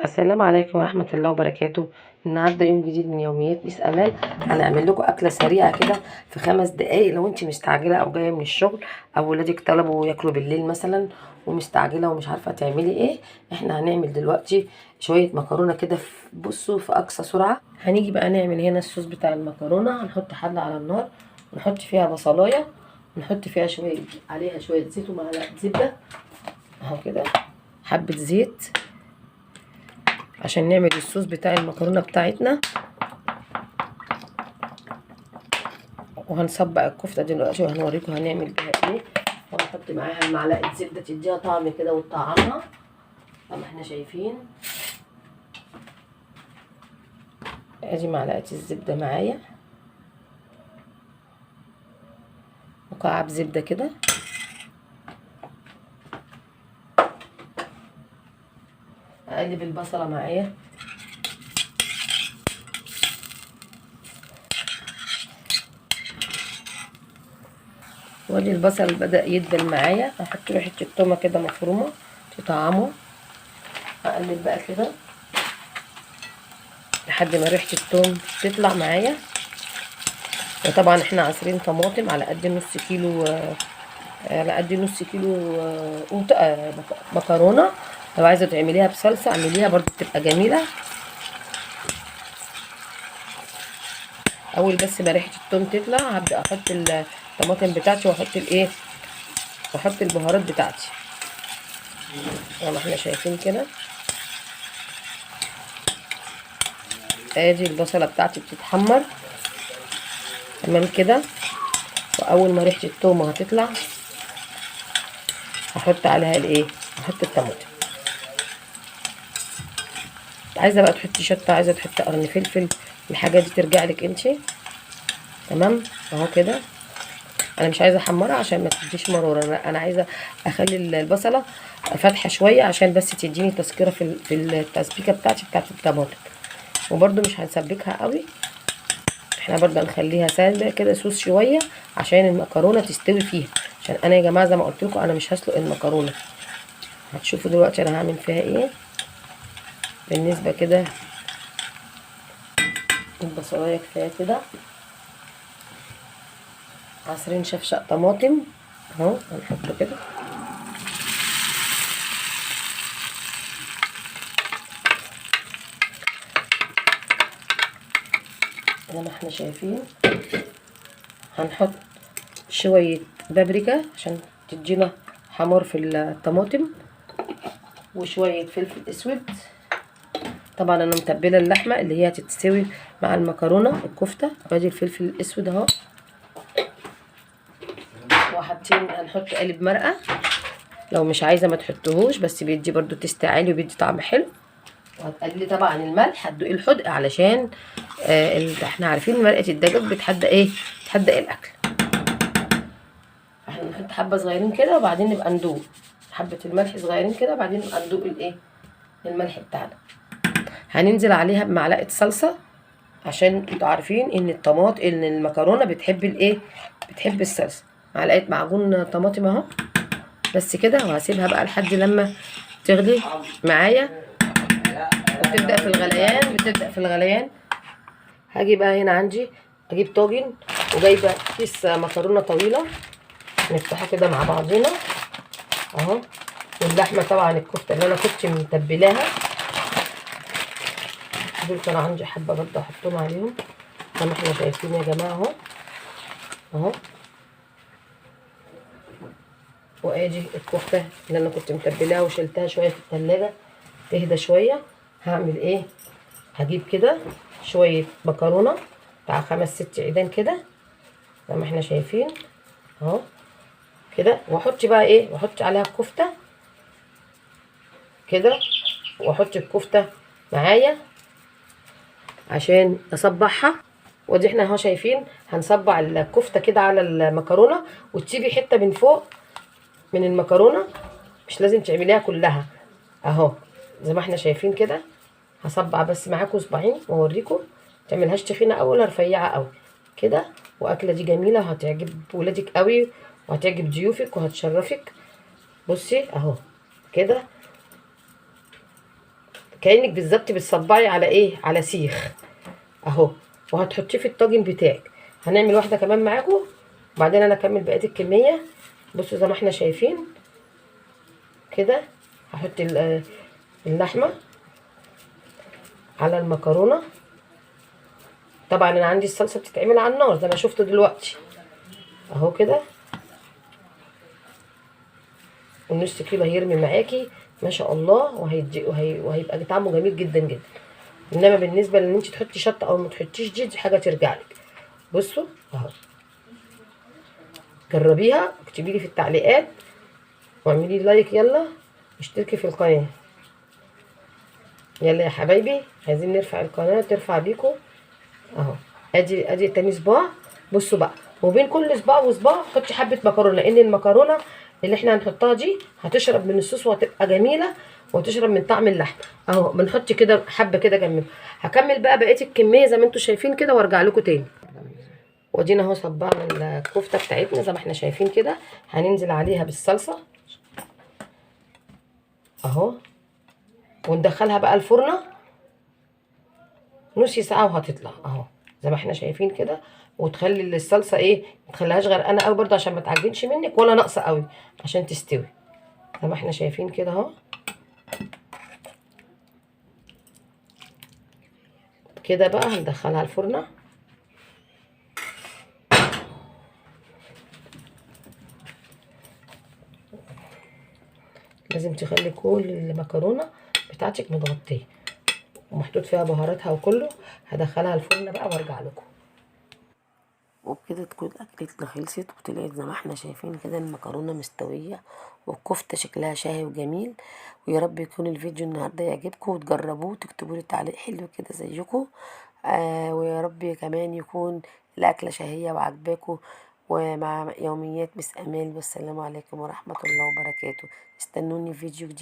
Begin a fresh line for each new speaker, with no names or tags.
السلام عليكم ورحمة الله وبركاته. النهارده يوم جديد من يوميات ميس امال. هنعمل لكم اكله سريعه كده في 5 دقايق لو انت مستعجله او جايه من الشغل او ولادك طلبوا ياكلوا بالليل مثلا ومستعجله ومش عارفه تعملي ايه. احنا هنعمل دلوقتي شويه مكرونه كده بصوا في اقصى سرعه. هنيجي بقى نعمل هنا الصوص بتاع المكرونه. هنحط حله على النار ونحط فيها بصلايه ونحط فيها عليها شويه زيت ومعلقه زبده اهو كده، حبه زيت عشان نعمل الصوص بتاع المكرونه بتاعتنا. وهنصبع الكفته دلوقتي وهنوريكم هنعمل بيها ايه. وهنحط معاها معلقه زبده تديها طعم كده وتطعمها زي ما احنا شايفين. ادي معلقه الزبده معايا، مكعب زبده كده. اقلب البصله معايا، وادي البصل بدأ يدبل معايا. احط له حته تومه كده مفرومه تطعمه. اقلب بقى كده لحد ما ريحه التوم تطلع معايا. وطبعا احنا عصرين طماطم على قد نص كيلو، مكرونه. لو عايزه تعمليها بصلصه اعمليها برضو بتبقى جميله. اول بس ما ريحه التوم تطلع هبدا احط الطماطم بتاعتي واحط البهارات بتاعتي زي ما احنا شايفين كده. ادي البصله بتاعتي بتتحمر تمام كده. واول ما ريحه التوم هتطلع هحط عليها هحط الطماطم. عايزه بقى تحطي شطه، عايزه تحطي قرن فلفل، الحاجه دي ترجع لك انتي. تمام اهو كده. انا مش عايزه احمرها عشان ما تديش مراره، انا عايزه اخلي البصله فاتحه شويه عشان بس تديني تسكيره في التسبيكه بتاعت الطماطم. وبرده مش هنسبكها قوي، احنا برده هنخليها ساده كده صوص شويه عشان المكرونه تستوي فيها. عشان انا يا جماعه زي ما قلت لكم انا مش هسلق المكرونه. هتشوفوا دلوقتي انا هعمل فيها ايه. بالنسبه كده البصلايه كفايه كده. عصرين شفشق طماطم اهو هنحطه كده. زي ما احنا شايفين هنحط شويه بابريكا عشان تدينا حمار في الطماطم، وشويه فلفل اسود. طبعا انا متبله اللحمه اللي هي هتتسوي مع المكرونه الكفته. وادي الفلفل الاسود اهو. هنحط قالب مرقه لو مش عايزه ما تحطوهوش، بس بيدي برده تيست عالي وبيدي طعم حلو. وهتقللي طبعا الملح، هتدوقي الحدق علشان احنا عارفين مرقه الدجاج بتحدق الاكل. احنا نحط حبه صغيرين كده وبعدين نبقى ندوق حبه الملح صغيرين كده وبعدين نبقى ندوق الملح بتاعنا. هننزل عليها بمعلقه صلصه عشان انتوا عارفين ان المكرونه بتحب الصلصه. معلقه معجون طماطم اهو بس كده. وهسيبها بقى لحد لما تغلي معايا وتبدا في الغليان. هاجي بقى هنا عندي اجيب طاجن وجايبه كيس مكرونه طويله نفتحها كده مع بعضنا اهو. واللحمه طبعا الكفته اللي انا كنت متبلاها دول كانوا عندي حبه برضه احطهم عليهم زي ما احنا شايفين يا جماعه اهو. وادي الكفته اللي انا كنت متبلاها وشلتها شويه في التلاجة تهدى شويه. هعمل ايه؟ هجيب كده شويه مكرونه بتاع 5-6 عيدان كده زي ما احنا شايفين اهو كده. واحط بقى واحط عليها الكفته كده، واحط الكفته معايا عشان اصبعها. ودي احنا اهو شايفين هنصبع الكفته كده على المكرونه وتسيبي حته من فوق من المكرونه، مش لازم تعمليها كلها اهو زي ما احنا شايفين كده. هصبع بس معاكم صباعين واوريكم. متعملهاش تخينه قوي ولا رفيعه قوي كده. واكله دي جميله وهتعجب ولادك قوي وهتعجب ضيوفك وهتشرفك. بصي اهو كده كانك بالظبط بتصبعي على ايه، على سيخ اهو. وهتحطيه في الطاجن بتاعك. هنعمل واحده كمان معاكم وبعدين انا اكمل بقيه الكميه. بصوا زي ما احنا شايفين كده. هحط اللحمه على المكرونه. طبعا انا عندي الصلصه بتتعمل على النار زي ما شفتوا دلوقتي اهو كده. والنص كيلو هيرمي معاكي ما شاء الله، وهيبقى طعمه جميل جدا جدا. انما بالنسبه لان انت تحطي شطه او ما تحطيش دي حاجه ترجع لك. بصوا اهو، جربيها واكتبي لي في التعليقات واعملي لايك يلا واشتركي في القناه. يلا يا حبايبي، عايزين نرفع القناه ترفع بيكم اهو. ادي تاني صباع. بصوا بقى، وبين كل صباع وصباع حطي حبه مكرونه، لان المكرونه اللي احنا هنحطها دي هتشرب من الصوص وهتبقى جميله وتشرب من طعم اللحم اهو. بنحط كده حبه كده جنبهم. هكمل بقى بقيه الكميه زي ما انتم شايفين كده وارجع لكم تاني. ودينا اهو صبعنا الكفته بتاعتنا زي ما احنا شايفين كده. هننزل عليها بالصلصه اهو، وندخلها بقى الفرن نص ساعه وهتطلع اهو زي ما احنا شايفين كده. وتخلي الصلصه ايه، ما تخليهاش غرقانه قوي برده عشان ما تعجنش منك ولا ناقصه قوي عشان تستوي زي ما احنا شايفين كده اهو. كده بقى هندخلها الفرن. لازم تخلي كل المكرونه بتاعتك متغطيه ومحطوط فيها بهاراتها وكله. هدخلها الفرن بقى وارجع لكم. وبكده تكون اكلتنا خلصت وطلعت زي ما احنا شايفين كده. المكرونه مستويه والكفته شكلها شاهي وجميل. ويا رب يكون الفيديو النهارده يعجبكم وتجربوه وتكتبوا لي تعليق حلو كده زيكم. ويا رب كمان يكون الاكله شهيه وعجباكم. ومع يوميات مس امال، والسلام عليكم ورحمه الله وبركاته. استنوني في فيديو جديد.